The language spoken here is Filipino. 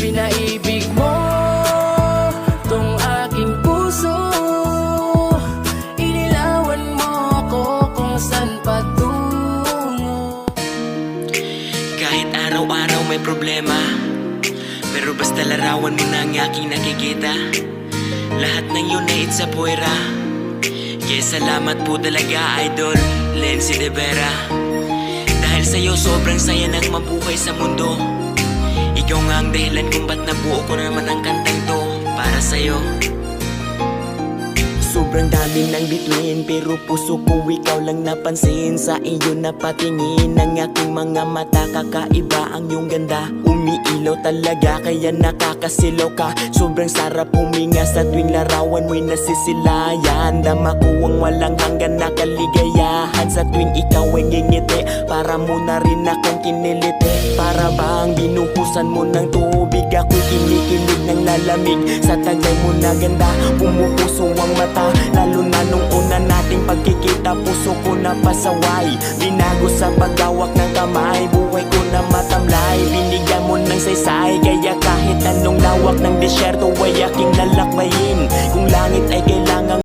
Pinaibig mo tong aking puso, inilawan mo ako kung saan patungo. Kahit araw-araw may problema, pero basta larawan mo na ang aking nakikita. Lahat ng yun ay it's a puwera. Kaya salamat po talaga, Idol Lenzy De Vera. Dahil sa'yo sobrang saya ng mabuhay sa mundo. Ikaw nga ang dahilan kung ba't nabuo ko naman ang kantang to para sa'yo. Sobrang dami ng bituin, pero puso ko ikaw lang napansin. Sa iyo napatingin ng aking mga mata, kakaiba ang iyong ganda. Umiilaw talaga kaya nakakasilaw ka. Sobrang sarap huminga sa tuwing larawan mo'y nasisilayan. Dama ko ang walang hanggan na kaligayahan sa tuwing ikaw ay ngingiti. Para mo na rin akong kiniliti. Para bang binuhusan mo ng tubig, ako'y kinikilig ng lalamig. Sa tagay mo na ganda, pumupuso ang mata. Lalo na nung una nating pagkikita, puso ko na pasaway. Binago sa paghawak ng kamay, buhay ko na matamlay. Binigyan mo ng saysay, kaya kahit anong lawak ng disyerto ay aking lalakbayin. Kung langit ay kailangan